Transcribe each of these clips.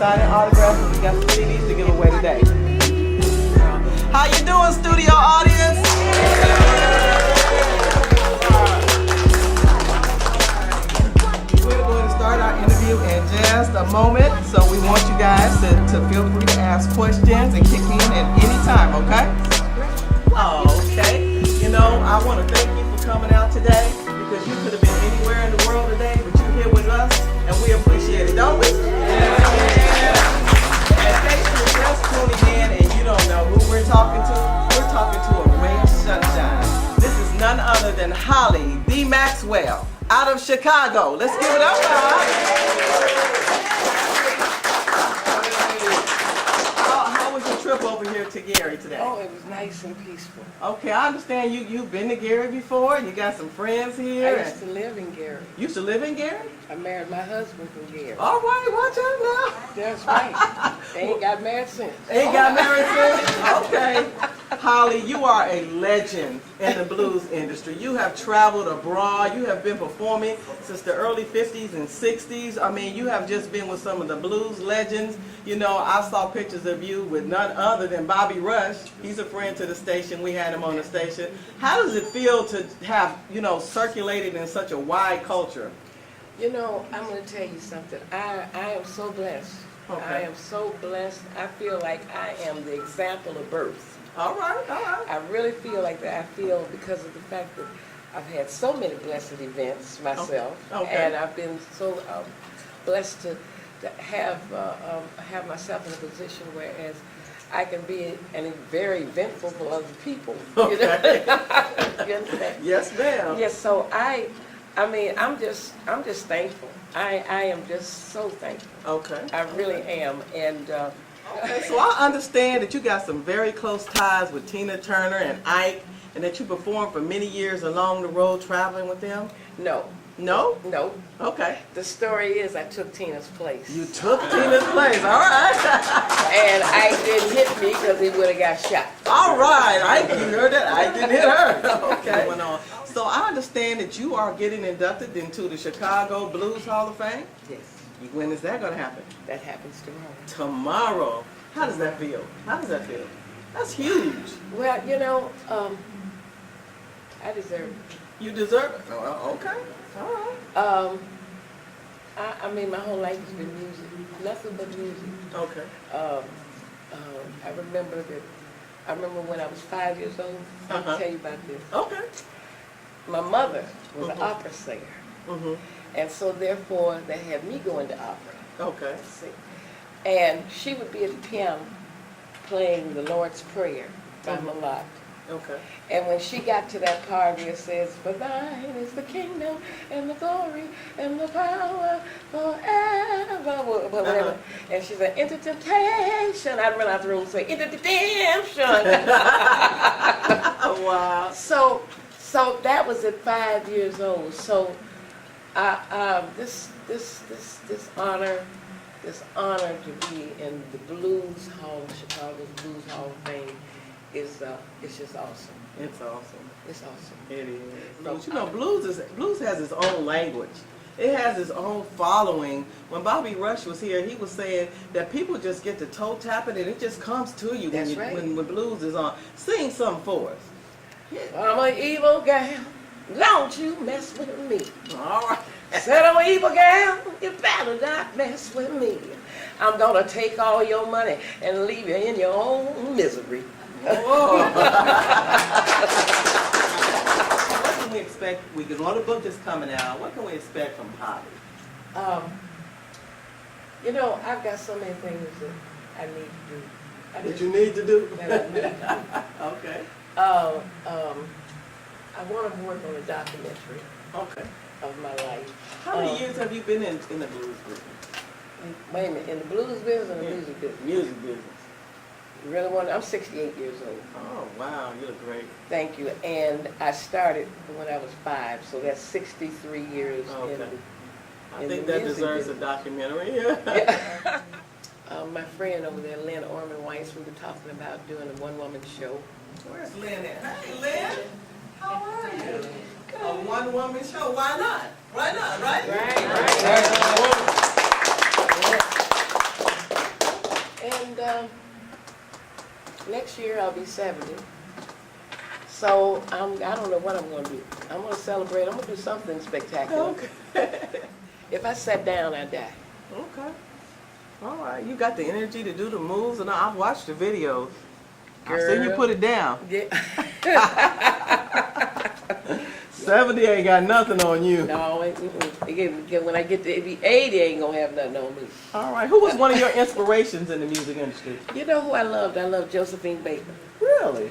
signing autographs, and we got some CDs to give away today. How you doing, studio audience? We're going to start our interview in just a moment, so we want you guys to feel free to ask questions and kick in at any time, okay? Okay. You know, I want to thank you for coming out today, because you could have been anywhere in the world today, but you're here with us, and we appreciate it, don't we? Yeah. In case you're just tuning in and you don't know who we're talking to a ray of sunshine. This is none other than Holly Thee Maxwell out of Chicago. Let's give it up for her. How was your trip over here to Gary today? Oh, it was nice and peaceful. Okay, I understand you've been to Gary before, and you got some friends here. I used to live in Gary. You used to live in Gary? I married my husband from Gary. All right, watch out now. That's right. They ain't got married since. Ain't got married since? Okay. Holly, you are a legend in the blues industry. You have traveled abroad. You have been performing since the early 50s and 60s. I mean, you have just been with some of the blues legends. You know, I saw pictures of you with none other than Bobby Rush. He's a friend to the station. We had him on the station. How does it feel to have, you know, circulated in such a wide culture? You know, I'm going to tell you something. I am so blessed. Okay. I am so blessed. I feel like I am the example of birth. All right, all right. I really feel like that. I feel because of the fact that I've had so many blessed events myself. Okay. And I've been so blessed to have myself in a position whereas I can be very eventful for other people. Okay. You know? You understand? Yes, ma'am. Yes, so I mean, I'm just thankful. I am just so thankful. Okay. I really am. And okay, so I understand that you got some very close ties with Tina Turner and Ike, and that you performed for many years along the road traveling with them. no. No? No. Okay. The story is I took Tina's place. You took Tina's place. All right. And Ike didn't hit me because he would have got shot. All right. Ike, you heard that? Ike didn't hit her. Okay. Went on. So I understand that you are getting inducted into the Chicago Blues Hall of Fame. Yes. When is that going to happen? That happens tomorrow. Tomorrow. How does that feel? How does that feel? That's huge. Well, you know, I deserve it. You deserve it. Oh, okay. All right. I mean, my whole life has been music. Nothing but music. Okay. I remember when I was 5 years old. I'll tell you about this. Okay. My mother was an opera singer. Mm-hmm. And so therefore they had me go into opera. Okay. See. And she would be at the piano playing the Lord's Prayer by Malak. Okay. And when she got to that part where it says, "For thine is the kingdom and the glory and the power forever," whatever. And she said, "Into temptation." I'd run out the room and say, "Into redemption." Oh, wow. So that was at 5 years old. So this honor to be in the Blues Hall, Chicago's Blues Hall of Fame it's just awesome. It's awesome. It's awesome. It is. But you know, blues has its own language. It has its own following. When Bobby Rush was here, he was saying that people just get to toe tapping and it just comes to you when blues is on. Sing something for us. Yeah. I'm an evil gal. Don't you mess with me. All right. Said I'm an evil gal. You better not mess with me. I'm gonna take all your money and leave you in your own misery. What can we expect? We can know the book is coming out. What can we expect from Holly? You know, I've got so many things that I need to do. That you need to do? That I need to do. Okay. I want to work on a documentary Okay. of my life. How many years have you been in the blues business? Wait a minute, in the blues business or the music business? Music business. You really want to? I'm 68 years old. Oh, wow, you look great. Thank you. And I started when I was 5, so that's 63 years. Okay. I in think the that music deserves business. a documentary. Yeah. My friend over there, Lynn Orman Weiss, we were talking about doing a one-woman show. Where's Lynn at? Hey, Lynn. How are you? A one-woman show. Why not? Why not, right? Right. next year I'll be 70. So I don't know what I'm going to do. I'm going to celebrate. I'm going to do something spectacular. Okay. If I sat down, I'd die. Okay. All right. You got the energy to do the moves, and I've watched the videos. I've seen you put it down. Yeah. 70 ain't got nothing on you. No, when I get to 80, ain't going to have nothing on me. All right. Who was one of your inspirations in the music industry? You know who I loved? I loved Josephine Baker. Really?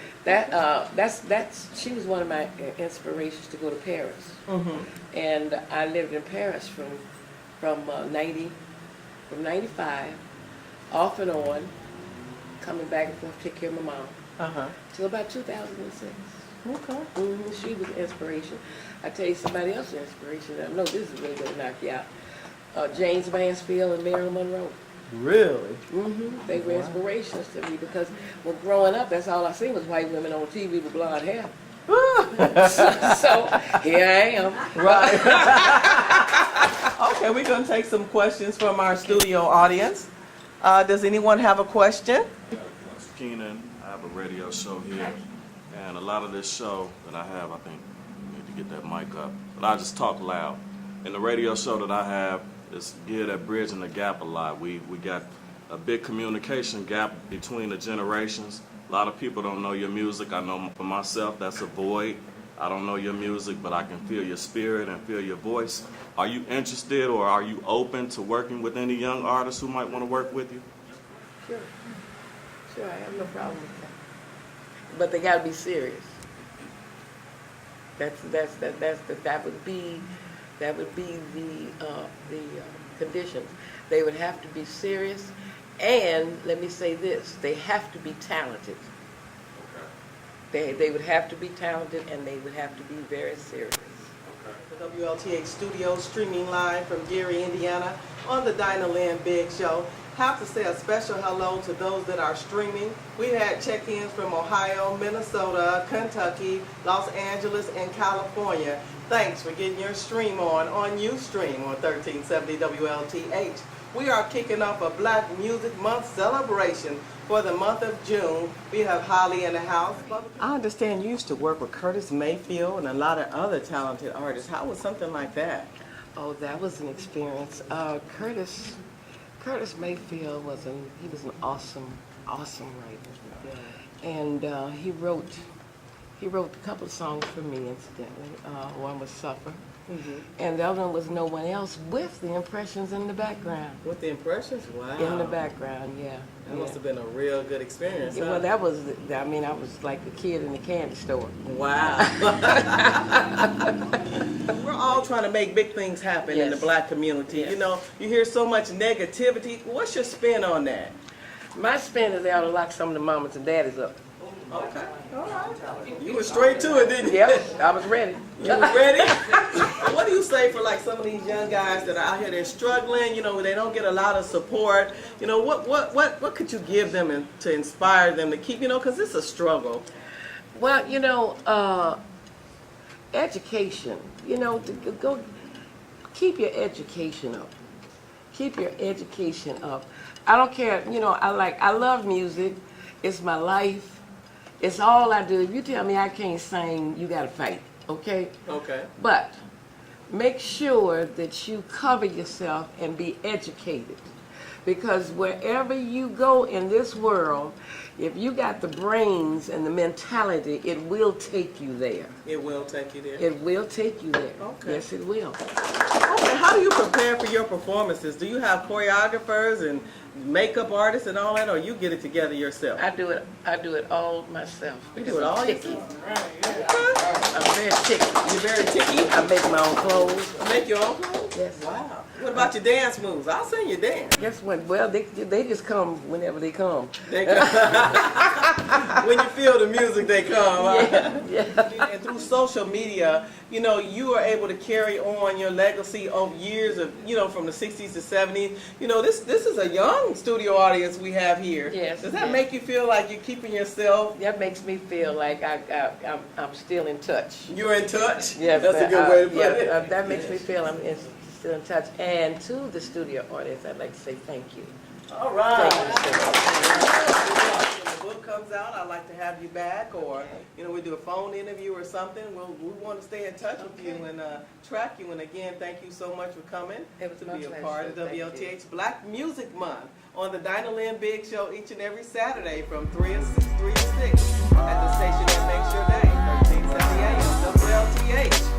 She was one of my inspirations to go to Paris. Mm-hmm. And I lived in Paris from 95, off and on, coming back and forth to take care of my mom, till about 2006. Okay. She was an inspiration. I tell you somebody else's inspiration. I know this is really going to knock you out. James Mansfield and Marilyn Monroe. Really? They were inspirations to me because when growing up, that's all I seen was white women on TV with blonde hair. so here I am. Right. Okay, we're going to take some questions from our studio audience. Does anyone have a question? Keenan, I have a radio show here, and a lot of this show that I have, I think you need to get that mic up, but I just talk loud. And the radio show that I have is geared at bridging the gap a lot. We got a big communication gap between the generations. A lot of people don't know your music. I know for myself that's a void. I don't know your music, but I can feel your spirit and feel your voice. Are you interested or are you open to working with any young artists who might want to work with you? Sure, I have no problem with that. But they got to be serious. That would be the conditions. They would have to be serious, and let me say this: they have to be talented. They would have to be talented, and they would have to be very serious. The WLTH studios streaming live from Gary, Indiana on the Dinahlynn Biggs Show. Have to say a special hello to those that are streaming. We had check-ins from Ohio, Minnesota, Kentucky, Los Angeles, and California. Thanks for getting your stream on Ustream on 1370 WLTH. We are kicking off a Black Music Month celebration for the month of June. We have Holly in the house. I understand you used to work with Curtis Mayfield and a lot of other talented artists. How was something like that? Oh, that was an experience. Curtis Mayfield was an awesome writer, and he wrote a couple of songs for me, incidentally. One was "Suffer," and the other one was "No One Else," with the Impressions in the background. With the Impressions? Wow. In the background, yeah. That must have been a real good experience. Yeah, well, that was. I mean, I was like the kid in the candy store. Wow. We're all trying to make big things happen in the Black community. Yes. You know, you hear so much negativity. What's your spin on that? My spin is out to lock some of the mamas and daddies up. Okay. All right. You were straight to it, didn't you? Yep, I was ready. You was ready? What do you say for like some of these young guys that are out here, they're struggling, you know, they don't get a lot of support. You know, what could you give them to inspire them to keep, you know, because it's a struggle. Well, you know, education, you know, go keep your education up. Keep your education up. I don't care, you know, I love music. It's my life. It's all I do. If you tell me I can't sing, you got to fight, okay? Okay. But make sure that you cover yourself and be educated. Because wherever you go in this world, if you got the brains and the mentality, it will take you there. It will take you there? It will take you there. Okay. Yes, it will. Okay, how do you prepare for your performances? Do you have choreographers and makeup artists and all that, or you get it together yourself? I do it all myself. You do it all ticky. yourself? I'm very ticky. You're very ticky? I make my own clothes. Make your own clothes? Yes. Wow. What about your dance moves? I'll sing you dance. Guess what? Well, they just come whenever they come. They come. When you feel the music, they come. Yeah. And through social media, you know, you are able to carry on your legacy of years of, you know, from the 60s to 70s. You know, this is a young studio audience we have here. Yes. Does that make you feel like you're keeping yourself? That makes me feel like I'm still in touch. You're in touch? Yes, That's a good way to put it. That makes me feel I'm still in touch. And to the studio audience, I'd like to say thank you. All right. When the book comes out, I'd like to have you back, or we do a phone interview or something. We want to stay in touch with you and track you. And again, thank you so much for coming It was to my be a pleasure. part of Thank you. WLTH Black Music Month on the Dinahlynn Biggs Show each and every Saturday from 3 to 6 at the station that makes your day, 1370 AM WLTH.